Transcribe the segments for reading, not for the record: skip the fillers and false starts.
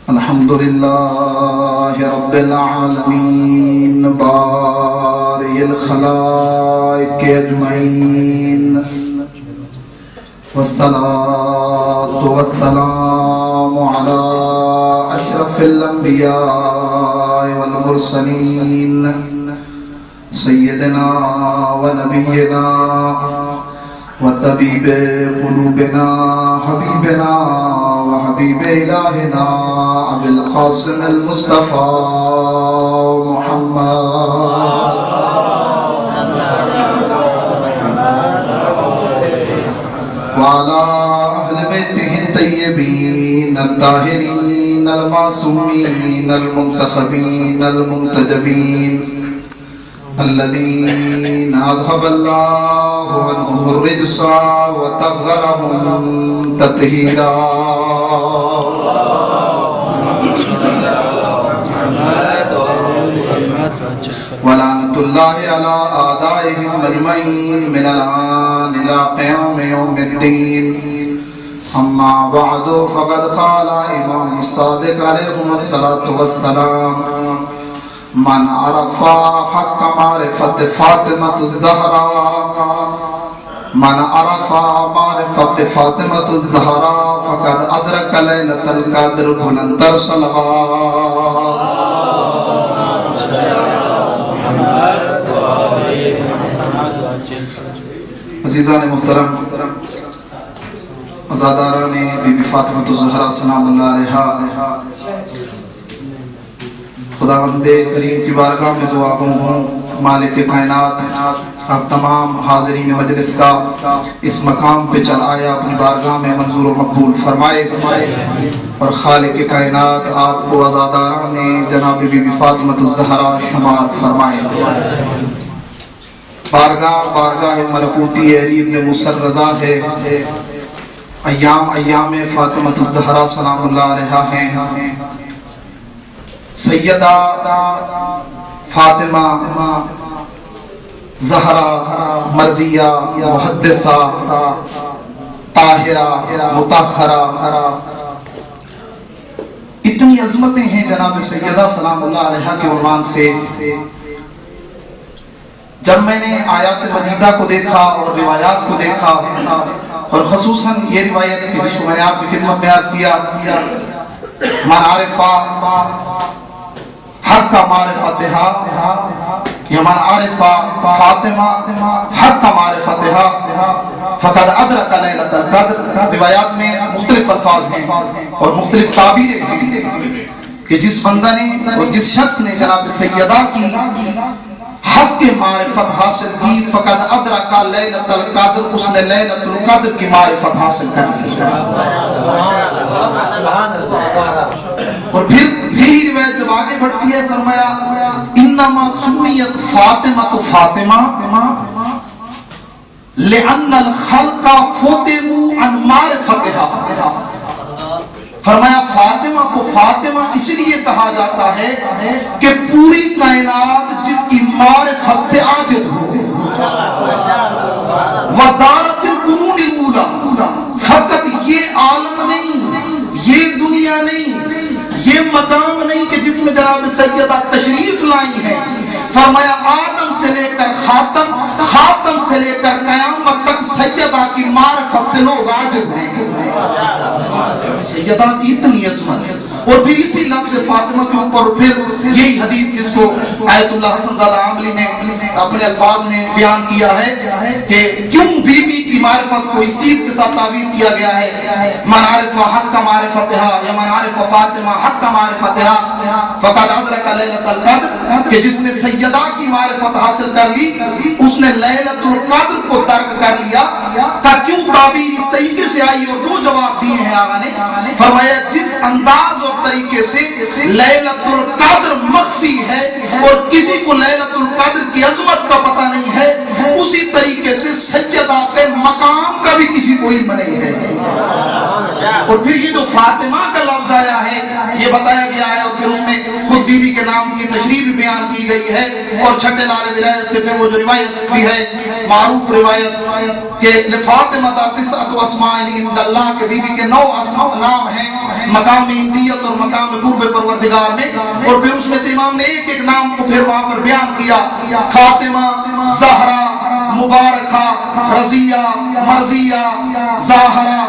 الحمد لله رب العالمين بارئ الخلائق أجمعين والصلاة والسلام على أشرف الأنبياء والمرسلين سيدنا ونبينا وطبيب قلوبنا حبيبنا وحبيب إلهنا أبي القاسم المصطفى محمد وعلى أهل بيته الطيبين الطاهرين المعصومين المنتخبين المنتجبين الذين أذهب الله عنهم الرجس وطهرهم تطهيرا ولعنة الله على أعدائهم أجمعين من الآن إلى قيام يوم الدين. أما بعد فقد قال إمام الصادق عليه الصلاة والسلام: من عرف حق معرفة فاطمة الزهراء من عرف معرفة فاطمة الزهراء فقد أدرك ليلة القدر بلندر صلوات. عزیزان محترم، عزاداران بی بی فاطمہ الزہرا سلام اللہ علیہا، خداوند کریم کی بارگاہ میں دعا ہوں مالک کائنات آپ تمام حاضرین مجلس کا اس مقام پہ چل آیا اپنی بارگاہ میں منظور و مقبول فرمائے، اور خالق کائنات آپ کو عزاداران جناب بی بی فاطمہ الزہرا شمار فرمائے. بارگاہ ملکوتی علی ابن موسیٰ رضا ہے، ایام فاطمہ الزہرا سلام اللہ علیہا ہیں. سیدہ فاطمہ زہرا مرضیہ محدثہ طاہرہ مطہرہ، اتنی عظمتیں ہیں جناب سیدہ سلام اللہ علیہا کے عنوان سے. جب میں نے آیات مجیدہ کو دیکھا اور روایات کو دیکھا، اور خصوصاً یہ روایت جس کو میں نے آپ کی خدمت میں عرض کیا: من عرف حق معرفتها یا من عرف فاطمہ حق معرفتها فقد ادرک لیلۃ القدر. روایات میں مختلف الفاظ ہیں اور مختلف تعبیریں ہیں کہ جس بندہ نے اور جس شخص نے جناب سیدہ کی حق کی معرفت حاصل کی فقد ادرک لیلۃ القدر، اس نے لیلۃ القدر کی معرفت حاصل کر لی. اور پھر یہی روایت جب آگے بڑھتی ہے فرمایا: انما سمیت فاطمہ فاطمہ لأن الخلق فتنوا عن معرفتها. فرمایا فاطمہ کو فاطمہ اس لیے کہا جاتا ہے کہ پوری کائنات جس کی معرفت سے عاجز ہو. ودارت القرون الاولی، فقط یہ عالم نہیں، یہ دنیا نہیں، یہ مقام نہیں کہ جس میں جناب سیدہ تشریف لائی ہے. فرمایا آدم سے لے کر خاتم، خاتم سے لے کر قیامت تک سیدہ کی معرفت سے لوگ عاجز ہیں. سیدہ کی اتنی عظمت. اور پھر اسی لفظ فاطمہ کے اوپر پھر یہی حدیث جس کو آیت اللہ حسن زادہ عاملی نے اپنے الفاظ میں بیان کیا ہے کہ کیوں بی بی کی معرفت کو اس چیز کے ساتھ تعبیر کیا گیا ہے: من عرف حق معرفتها یا من عرف فاطمہ حق معرفتها فقد ادرک لیلۃ القدر، کہ جس نے سیدہ کی معرفت حاصل کر لی اس نے لیلۃ القدر کو ترک کر لیا. کیوں تعبیر اس طریقے سے آئی؟ اور دو جواب دیے ہیں آقا نے. فرمایا جس انداز اور طریقے سے لیلۃ القدر مخفی ہے اور کسی کو لیلۃ القدر کی عظمت کا پتہ نہیں ہے، اسی طریقے سے سیدہ کے مقام کا بھی کسی کو علم نہیں ہے. اور پھر یہ جو فاطمہ کا لفظ آیا ہے یہ بتایا گیا ہے، اور پھر اس میں خود بی بی کے نام کی تشریح بھی بیان کی گئی ہے. اور چھٹے لال ولایت سے پھر وہ جو روایت بھی ہے معروف روایت کہ لفاطمہ تسعۃ اسماء عند اللہ، کہ بی بی کے 9 اسماء نام ہیں مقام اندیت اور مقام قرب پروردگار میں، اور پھر اس میں سے امام نے ایک ایک نام کو پھر وہاں پر بیان کیا، فاطمہ، زہرا، مبارکہ، رضیہ، مرضیہ، ظاہرہ،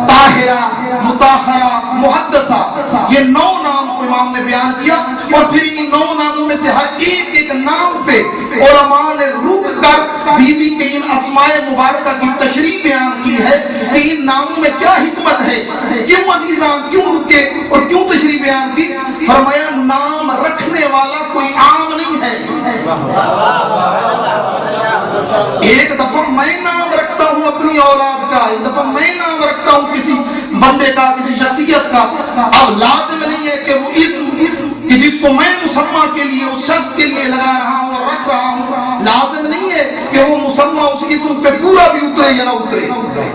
طاہرہ، مطہرہ، محدثہ، یہ 9 نام کو امام نے بیان کیا، اور پھر ان 9 ناموں میں سے ہر ایک ایک نام پہ علماء نے رک کر بی بی کے ان اسماء مبارکہ کی تشریح بیان کی ہے کہ ان ناموں میں کیا حکمت ہے، کیوں عزیزان کیوں رکے اور کیوں تشریح بیان کی؟ فرمایا نام رکھنے والا کوئی عام نہیں ہے۔ ایک دفعہ میں نام رکھتا ہوں اپنی اولاد کا، ایک دفعہ میں نام رکھتا ہوں کسی بندے کا، کسی شخصیت کا، اب لازم نہیں ہے کہ وہ اسم کہ جس کو میں مسمہ کے لیے اس شخص کے لیے لگا رہا ہوں اور رکھ رہا ہوں، لازم نہیں ہے کہ وہ مسمہ اس اسم پہ پورا بھی اترے یا نہ اترے۔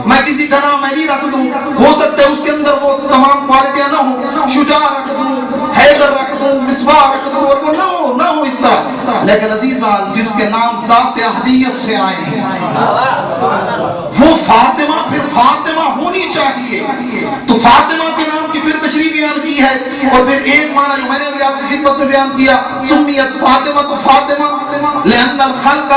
میں کسی کا نام علی رکھ دوں، ہو سکتا ہے اس کے اندر وہ تمام کوالٹیاں نہ ہوں، شجاع رکھ دوں، حیدر رکھ دوں، مصباح رکھ دوں، اور وہ نہ ہو اس طرح، لیکن عزیزان جس کے نام ذات احدیت سے آئے ہیں وہ فاطمہ پھر فاطمہ ہونی چاہیے، تو فاطمہ کے نام کی پھر تشریح بیان کی ہے، اور پھر ایک معنی جو میں نے بھی آپ کی خدمت میں بیان کیا، سمیت فاطمہ تو فاطمہ لأن الخلق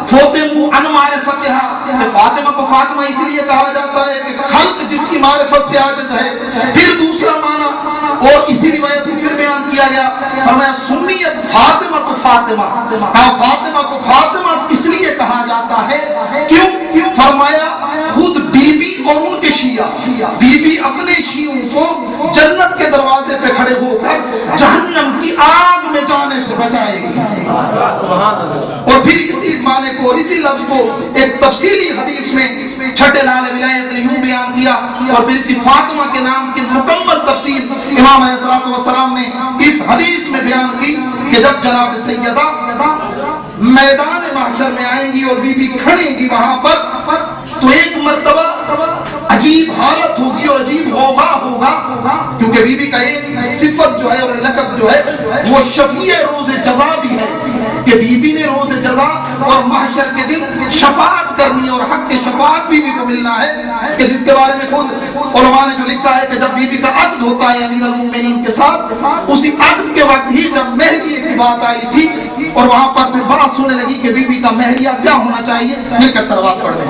فوتموا عن معرفتها، فاطمہ کو فاطمہ اس لیے کہا جاتا ہے کہ خلق جس کی معرفت سے عاجز ہے۔ پھر دوسرا معنی اور اسی روایت میں پھر بیان کیا گیا، فرمایا سمیت فاطمہ تو فاطمہ، فاطمہ کو فاطمہ اس لیے کہا جاتا ہے کیوں؟ فرمایا خود بی بی اور ان کے شیعہ، بی بی اپنے شیعوں کو جنت کے دروازے پہ کھڑے ہو کر جہنم کی آگ میں جانے سے بچائے گی، اور پھر اسی معنی کو اور اسی لفظ کو ایک تفصیلی حدیث میں چھٹے لال ولایت نے یوں بیان کیا، اور پھر اسی فاطمہ کے نام کی مکمل تفصیل امام علیہ السلام نے اس حدیث میں بیان کی کہ جب جناب سیدہ میدان محشر میں آئیں گی اور بی بی کھڑیں گی وہاں پر، تو ایک مرتبہ عجیب حالت ہوگی اور عجیب غوغا ہوگا، کیونکہ بی بی کا ایک صفت جو ہے اور لقب جو ہے وہ شفیع روز جزا بھی ہے، کہ بی بی نے روز جزا اور محشر کے دن شفاعت کرنی اور حق کے شفاعت بی بی کو ملنا ہے، کہ جس کے بارے میں خود علماء نے جو لکھا ہے کہ جب بی بی کا عقد ہوتا ہے امیر المومنین کے ساتھ، اسی عقد کے وقت ہی جب مہریے کی بات آئی تھی اور وہاں پر پھر بات سننے لگی کہ بی بی کا مہریہ کیا ہونا چاہیے، مل کر صلوات پڑھ دیں۔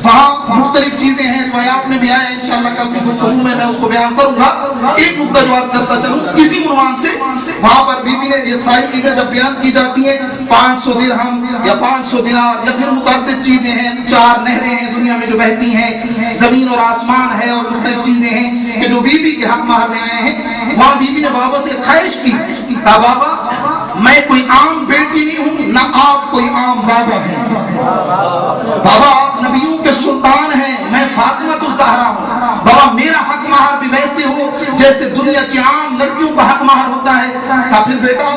وہاں مختلف چیزیں ہیں، روایات میں بھی آیا ہے، انشاءاللہ کل کی گفتگو میں اس کو بیان کروں گا۔ ایک نقطہ جو عرض کرتا چلوں اسی عنوان سے، وہاں پر بی بی نے یہ ساری چیزیں جب بیان کی جاتی ہیں، 500 درہم یا 500 دینار یا پھر متعدد چیزیں ہیں، 4 نہریں ہیں دنیا میں جو بہتی ہیں، زمین اور آسمان ہے، اور مختلف چیزیں ہیں کہ جو بی بی کے حق مہر میں آئے ہیں، وہاں بی بی نے بابا سے خواہش کی، کہا بابا میں کوئی عام بیٹی نہیں ہوں، نہ آپ کوئی عام بابا ہیں، بابا آپ نبیوں کے سلطان ہیں، میں فاطمہ الزہرا ہوں، بابا میرا حق مہر بھی ویسے ہو جیسے دنیا کی عام لڑکیوں کا حق مہر ہوتا ہے۔ کہا پھر بیٹا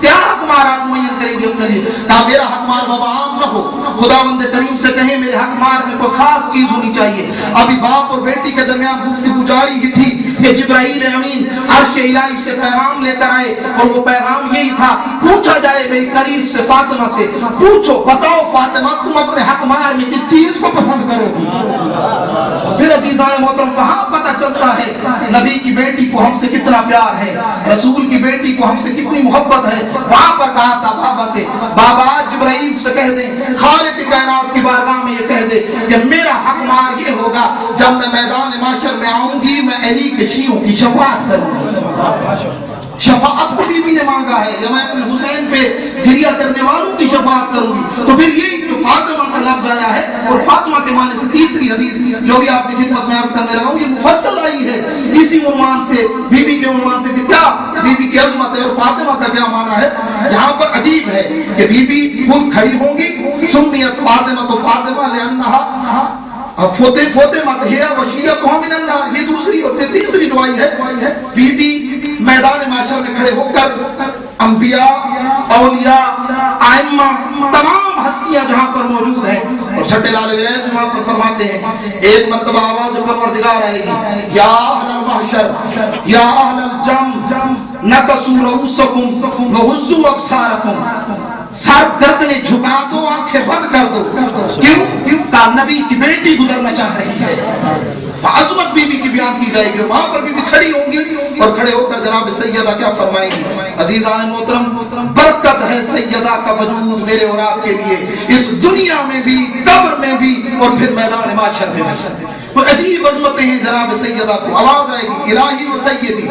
کیا حق مہر آپ معین کریں گے اپنے لیے؟ کہا میرا حق مہر بابا عام نہ ہو، خداوند کریم سے کہیں میرے حق مہر میں کوئی خاص چیز ہونی چاہیے۔ ابھی باپ اور بیٹی کے درمیان گفتگو جاری ہی تھی کہ جبرائیل امین عرش الہی سے پیغام لے کر آئے، اور وہ پیغام یہی تھا، پوچھا جائے میری کنیز سے فاطمہ سے، پوچھو بتاؤ فاطمہ تم اپنے حق مہر میں کس چیز کو پسند کرو گی؟ پھر عزیزان محترم کہاں پتہ چلتا ہے نبی کی بیٹی کو ہم سے کتنا پیار ہے، رسول کی بیٹی کو ہم سے کتنی محبت ہے۔ وہاں پر کہا تھا بابا سے، بابا جبرائیل سے کہہ دیں، خالق کائنات کی بارگاہ میں یہ کہہ دے کہ میرا حق مہر یہ ہوگا جب میں میدان محشر میں آؤں گی میں علی کے شیعوں کی شفاعت کروں گی۔ شفاعت کو بی بی نے مانگا ہے، یا میں اپنے حسین پہ گریہ کرنے والوں کی شفاعت کروں گی، تو پھر یہی جو فاطمہ کا لفظ آیا ہے، اور فاطمہ کے معنی سے تیسری حدیث جو بھی آپ کی خدمت میں عرض کرنے لگا ہوں، یہ مفصل آئی ہے اسی عنوان سے، بی بی کے عنوان سے کہ کیا بی بی کی عظمت ہے اور فاطمہ کا کیا معنی ہے۔ یہاں پر عجیب ہے کہ بی بی خود کھڑی ہوں گی، سمیت فاطمہ تو فاطمہ لأنہا فاطمہ ہے وشیعتھا من النار، یہ دوسری اور پھر تیسری دعائی ہے۔ بی بی میدان محشر میں کھڑے ہو کر انبیاء، اولیاء، ائمہ، تمام ہستیاں جہاں پر موجود ہیں، اور چھٹے لال ولایت وہاں پر فرماتے ہیں ایک مرتبہ آواز پروردگار آئے گی، یا اہل المحشر یا اہل الجم نکسوا رؤوسکم وہزوا ابصارکم، سر گردنیں جھکا دو، آنکھیں بند کر دو. کیوں کہ نبی کی بیٹی گزرنا چاہ رہی ہے. عظمت بی بی کی بیان کی جائے گی، وہاں پر بی بی کھڑی ہوں گی اور کھڑے ہو کر جناب سیدہ کیا فرمائیں گی؟ عزیزان محترم، برکت ہے سیدہ کا وجود میرے اور آپ کے لیے، اس دنیا میں بھی، قبر میں بھی، اور پھر میدان محشر میں بھی. وہ عجیب عظمتیں ہیں جناب سیدہ کو. آواز آئے گی الہی و سیدی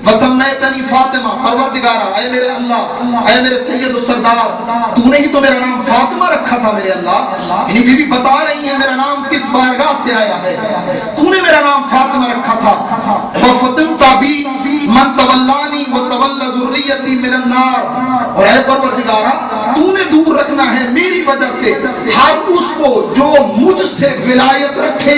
وسمیتنی فاطمہ، پروردگارا اے میرے اللہ، اے میرے سید و سردار، تو نے ہی تو میرا نام فاطمہ رکھا تھا میرے اللہ. یعنی بی بی بتا رہی ہیں میرا نام کس بارگاہ سے آیا ہے، تو نے میرا نام فاطمہ رکھا تھا. وَفَطِمْتَ بِي مَنْ تَوَلَّانِي وَتَوَلَّ ذُرِّيَّتِي مِنَ النَّارِ، اور اے پروردگارا تو نے دور رکھنا ہے میری وجہ سے ہر اس کو جو مجھ سے ولایت رکھے،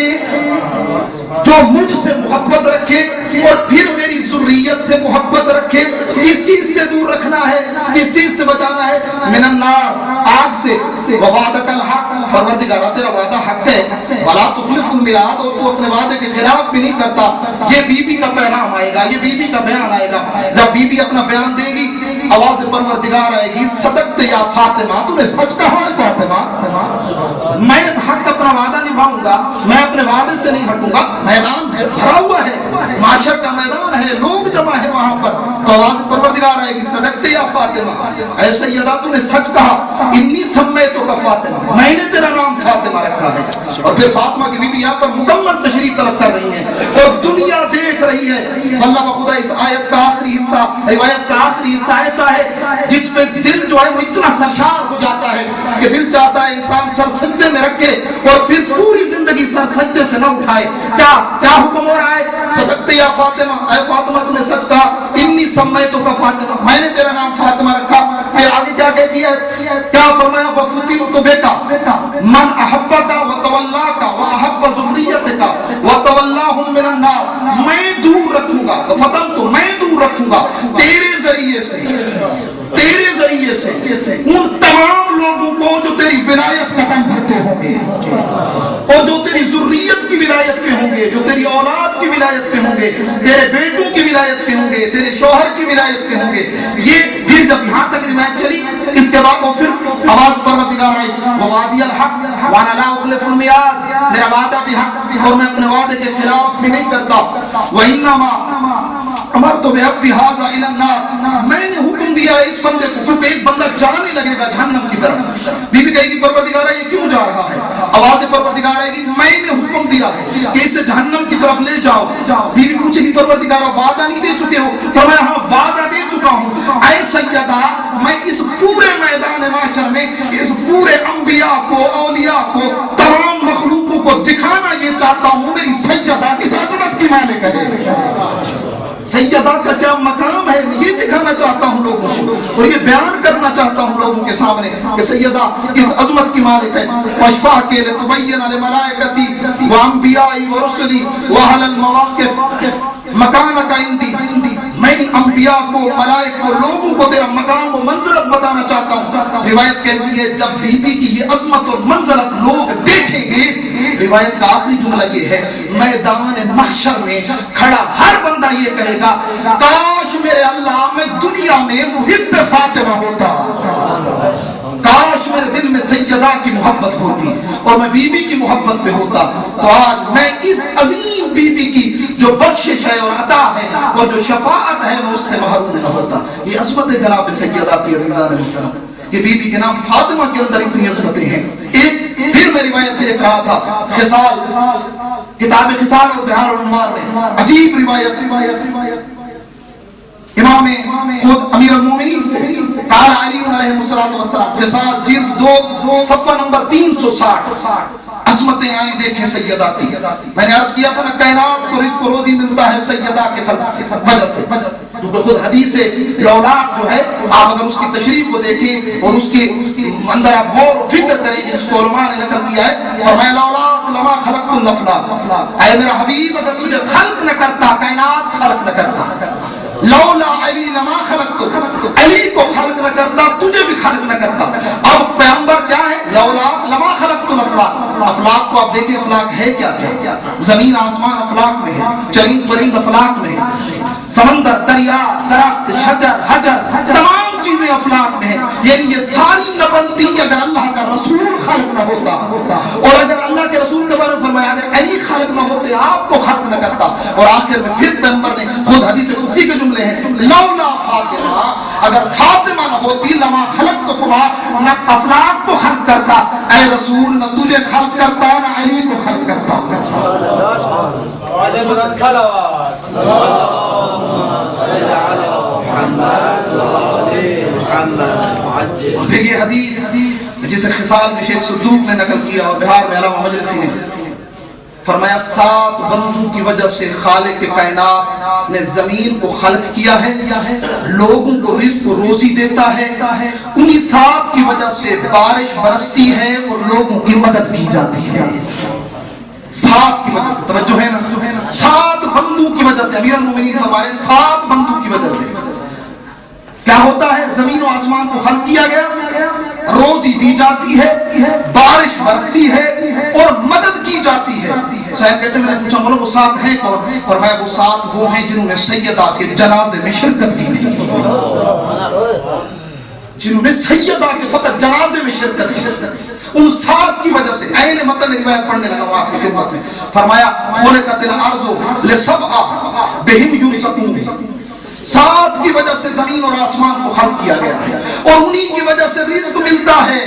جو مجھ سے محبت رکھے، اور پھر میری ذریت سے محبت رکھے. اس چیز سے دور رکھنا ہے، اس چیز سے بچانا ہے. من النار، آگ سے. ووعدک الحق، پروردگارا تیرا وعدہ حق ہے. ولا تخلف المیعاد، اور تو اپنے وعدے کے خلاف بھی نہیں کرتا. یہ بی بی کا پیغام آئے گا، یہ بی بی کا بیان آئے گا. جب بی بی اپنا بیان دے گی، آواز پروردگار آئے گی، صدقت یا فاطمہ، تو نے سچ کہا ہے فاطمہ. میں حق اپنا وعدہ نبھاؤں گا، میں اپنے وعدے سے نہیں ہٹوں گا. میدان بھرا ہوا ہے، معاشر کا میدان ہے، لوگ جمع ہے وہاں پر. تو آواز پروردگار آئے گی، صدقت یا فاطمہ، اے سیدہ تو نے سچ کہا. انی سمیتک فاطمہ، میں نے تیرا نام فاطمہ رکھا ہے. اور پھر فاطمہ کی بی بی یہاں پر مکمل تشریح طلب کر رہی ہیں اور دنیا دیکھ رہی ہے. اللہ بخدا اس آیت کا آخری حصہ، روایت کا آخری حصہ ایسا ہے جس پہ دل جو ہے وہ اتنا سرشار ہو جاتا ہے کہ دل چاہتا ہے انسان سر سجدے میں رکھے اور پھر پوری زندگی سر سجدے سے نہ اٹھائے. کیا حکم ہو رہا ہے؟ صدقت یا فاطمہ، اے فاطمہ تو نے سچ کہا. انی سمیتک فاطمہ، میں نے تیرا نام فاطمہ رکھا. پھر آگے کیا کہتی ہے؟ کیا فرمایا؟ وَفُتِمْتُ بِكَ مَنْ أَحَبَّكَ وَتَوَلَّاكَ وَأَحَبَّ ذُرِّيَّتَكَ وَتَوَلَّاهُمْ مِنَ النَّارِ، میں دور رکھوں گا. فَتَمْتُ، میں دور رکھوں گا تیرے ذریعے سے، تیرے ذریعے سے ان تمام لوگوں کو جو تیری ولایت قدم بھرتے ہوں گے اور جو تیری ذریت کی ولایت پہ ہوں گے، جو تیری اولاد کی ولایت پہ ہوں گے، تیرے بیٹوں کی ولایت پہ ہوں گے، تیرے شوہر کی ولایت پہ ہوں گے. یہ پھر جب یہاں تک روایت چلی، اس کے بعد وہ پھر آواز پروردگار آئی، وَوَعْدِيَ الْحَقِّ وَأَنَا لَا أُخْلِفُ الْمِيعَادَ، میرا وعدہ بھی حق اور میں اپنے وعدے کے خلاف بھی نہیں کرتا. وَإِنَّمَا امرت بعبدی ھذا الی النار، میں نے حکم دیا ہے اس بندے کو، کیونکہ ایک بندہ جانے لگے گا جہنم کی طرف. بی بی کہے گی پروردگار یہ کیوں جا رہا ہے؟ آواز پروردگار آئے گی، میں نے حکم دیا ہے کہ اسے جہنم کی طرف لے جاؤ. بی بی پوچھے گی پروردگار وعدہ نہیں دے چکے ہو؟ فرمایا ہاں وعدہ دے چکا ہوں. اے سیدہ، میں اس پورے میدان محشر میں اس پورے انبیاء کو، اولیاء کو، تمام مخلوقوں کو دکھانا یہ چاہتا ہوں میری سیدہ کس عظمت کی مالک ہے. سیدہ کا کیا مقام ہے یہ دکھانا چاہتا ہوں لوگوں کو اور یہ بیان کرنا چاہتا ہوں لوگوں کے سامنے کہ سیدہ کس عظمت کی مالک ہے. فَاشْفَعْ کے لِتُبَيِّنَ لِمَلَائِكَتِي وَأَنْبِيَاءِ وَرُسُلِي وَأَهْلَ الْمَوَاقِفِ مَكَانَكَ عِنْدِي، میں ان انبیاء کو، ملائک کو، لوگوں کو تیرا مقام و منزلت بتانا چاہتا ہوں. روایت کہتی ہے جب بی بی کی یہ عظمت اور منزلت لوگ دیکھیں گے، روایت کا آخری جملہ یہ ہے، میدان محشر میں کھڑا ہر بندہ یہ کہے گا کاش میرے اللہ میں دنیا میں محب فاطمہ ہوتا، کاش میرے دل میں سیدہ کی محبت ہوتی اور میں بی بی کی محبت پہ ہوتا، تو آج میں اس عظیم بی بی کی جو بخشش ہے اور عطا ہے اور جو شفاعت ہے میں اس سے محروم نہ ہوتا. یہ عظمت ہے جناب سیدہ کی عزیزان محترم. یہ بی بی کے نام فاطمہ کے اندر اتنی عظمتیں ہیں. ایک پھر میں روایت دیکھ رہا تھا، خصال، کتاب خصال اور بہار الانوار میں عجیب روایت امام خود امیر المومنین سے قال علی علیہ السلام، خصال جلد 2 صفحہ نمبر 360. عظمتیں آئیں دیکھیں سیدہ کی. میں نے عرض کیا تھا نا کائنات کو رزق و روزی ملتا ہے سیدہ کے وجہ سے، کیونکہ خود حدیث لولاک جو ہے آپ اگر اس کی تشریف کو دیکھیں اور اس کے اندر آپ غور و فکر کریں جس کو علماء نے نقل کیا ہے، اور میں لولاک لما خلقت الافلاک، اے میرا حبیب اگر تجھے خلق نہ کرتا کائنات خلق نہ کرتا. لولا علی لما خلقت، علی کو خلق نہ کرتا تجھے بھی خلق نہ کرتا. اب پیغمبر کیا ہے؟ لولا لما خلقت الافلاک. افلاک کو آپ دیکھیں، افلاک ہے کیا؟ زمین آسمان افلاک میں ہے، چرند پرند افلاک میں ہے، سمندر، دریا، درخت، شجر، حجر، تمام چیزیں افلاک میں ہیں. یعنی یہ ساری کرتا. اور آخر میں پھر پیغمبر نے خود حدیث قدسی کے جملے ہیں لولا فاطمہ، اگر فاطمہ نہ ہوتی لما خلقتکما، نہ افلاک کو خلق کرتا اے رسول، نہ تجھے خلق کرتا نہ علی کو خلق کرتا. اور پھر یہ حدیث جسے خصال میں شیخ صدوق نے نقل کیا اور بہار میں علامہ مجلسی نے فرمایا 7 بندوں کی وجہ سے خالق کے کائنات نے زمین کو خلق کیا ہے، لوگوں کو رزق و روزی دیتا ہے، انہی 7 کی وجہ سے بارش برستی ہے اور لوگوں کی مدد کی جاتی ہے. 7 کی وجہ سے، توجہ ہے نا، 7 بندوں کی وجہ سے. امیر المومنین ہمارے 7 بندوں کی وجہ سے کیا ہوتا ہے؟ زمین و آسمان کو خلق کیا گیا، روزی دی جاتی ہے، بارش برستی ہے اور مدد کی جاتی ہے. شاید کہتے ہیں میں نے پوچھا مولا وہ 7 ہیں کون؟ فرمایا وہ 7 وہ ہیں جنہوں نے سیدہ کے جنازے میں شرکت کی تھی، جنہوں نے سیدہ کے فقط جنازے میں شرکت کی. ان 7 کی وجہ سے عین متن روایت پڑھنے لگا ہوں آپ کی خدمت میں. فرمایا خلقت الارض لسبع بہم یرزقون، 7 کی وجہ سے زمین اور آسمان کو خلق کیا گیا ہے اور انہی کی وجہ سے رزق ملتا ہے.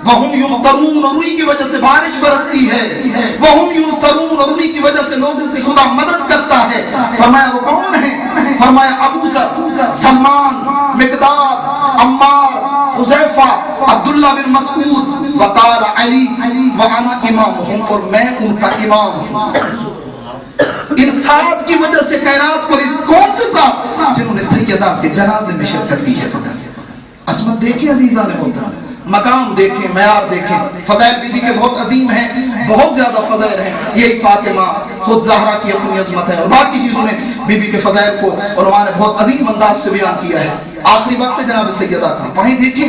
وَهُمْ يُمْطَرُونَ، اور انہی کی وجہ سے بارش برستی ہے. وَهُمْ يُنصَرُونَ، اور انہی کی وجہ سے لوگوں کی خدا مدد کرتا ہے. فرمایا وہ کون ہیں؟ فرمایا ابو ذر، سلمان، مقداد، عمار، حذیفہ، عبداللہ بن مسعود، وقال علی وَأَنَا إِمَامُهُمْ، اور میں ان کا امام ہوں. ان 7 کی وجہ سے کائنات کو رزق. کون سے 7؟ جنہوں نے سیدہ کے جنازے میں شرکت کی ہے. فقط عظمت دیکھیں عزیزان محترم، مقام دیکھیں، معیار دیکھیں. فضائل بی بی کے بہت عظیم ہیں، بہت زیادہ فضائل ہیں. یہی فاطمہ خود زہرا کی اپنی عظمت ہے اور باقی چیزوں نے بی بی کے فضائل کو علماء نے بہت عظیم انداز سے بیان کیا ہے. آخری وقت جناب سیدہ کا وہیں دیکھیں،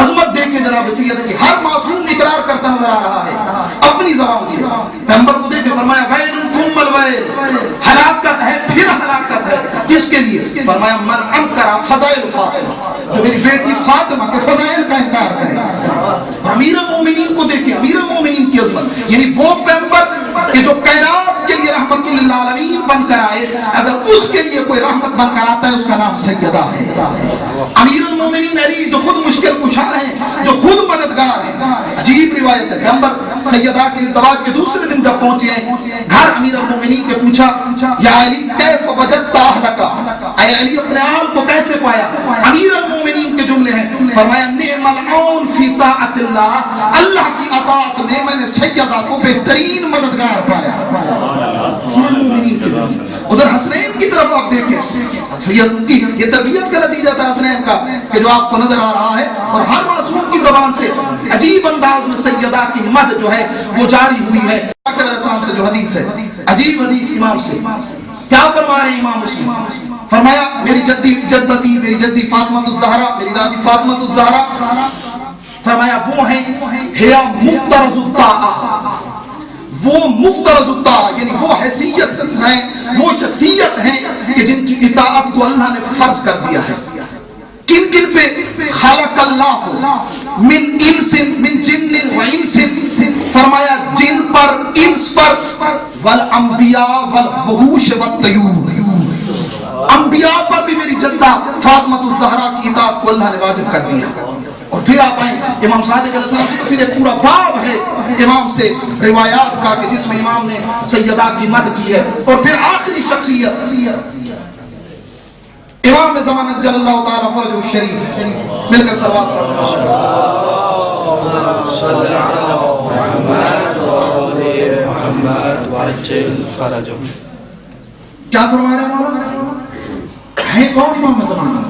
عظمت دیکھیں جناب سیدہ کی. ہر معصوم اقرار کرتا نظر آ رہا ہے اپنی زبان سے. پیغمبر کو دیکھ کے فرمایا ویل ثم الویل، ہلاکت ہے پھر ہلاکت ہے. کس کے لیے؟ فرمایا من انکر فضائل فاطمہ، جو میری بیٹی فاطمہ کے فضائل کا انکار کرے. امیر المومنین کو دیکھیں، امیر المومنین کی عظمت، یعنی وہ پیغمبر کہ جو کائنات کے لیے رحمت للعالمین بن کر آئے، اگر اس کے لیے کوئی رحمت بن کر آتا ہے اس کا نام سیدہ ہے. امیر المومنین علی جو خود مشکل کشا ہیں، جو خود مددگار ہیں. عجیب روایت ہے، پیغمبر سیدہ کے ازدواج کے دوسرے دن جب پہنچے ہیں گھر، امیر المومنین نے پوچھا یا علی کیف وجدت اہلک، اے علی اپنے آل کو کیسے پایا؟ امیر المومنین کے جملے ہیں، فرمایا نعم العون فی طاعت اللہ، اللہ کی اطاعت میں نے سیدہ کو بہترین مددگار پایا. ادھر حسنین کی طرف آپ دیکھیں، سید کی یہ تربیت کا نتیجہ تھا حسنین کا کہ جو آپ کو نظر آ رہا ہے. اور ہر معصوم کی زبان سے عجیب انداز میں سیدہ کی مدح جو ہے وہ جاری ہوئی ہے. علیہ السلام سے جو حدیث ہے، عجیب حدیث امام سے کیا فرما رہے ہیں امام مسلم؟ فرمایا میری جدتی میری جدی فاطمہ الزہرا، میری دادی فاطمہ الزہرا، فرمایا وہ ہیں ہیا مفترض الطاعہ، وہ مفترض الطاعہ یعنی وہ حیثیت ہیں، وہ شخصیت ہیں کہ جن کی اطاعت کو اللہ نے فرض کر دیا ہے. کن کن پہ؟ خلق اللہ من انس من جن و انس، فرمایا جن پر، انس پر، والانبیاء والوحوش والطیور، انبیاء پر بھی میری جدہ فاطمہ الزہرا کی اطاعت کو اللہ نے واجب کر دیا. اور پھر آپ آئیں امام صادق علیہ السلام سے، تو پھر ایک پورا باب ہے امام سے روایات کا کہ جس میں امام نے سیدہ کی مدح کی ہے. اور پھر آخری شخصیت امام زمان جل اللہ تعالیٰ فرج الشریف، مل کر صلوات پڑھتے ہیں. کیا فرما رہے ہیں مولا؟ ہے کون امام زمان؟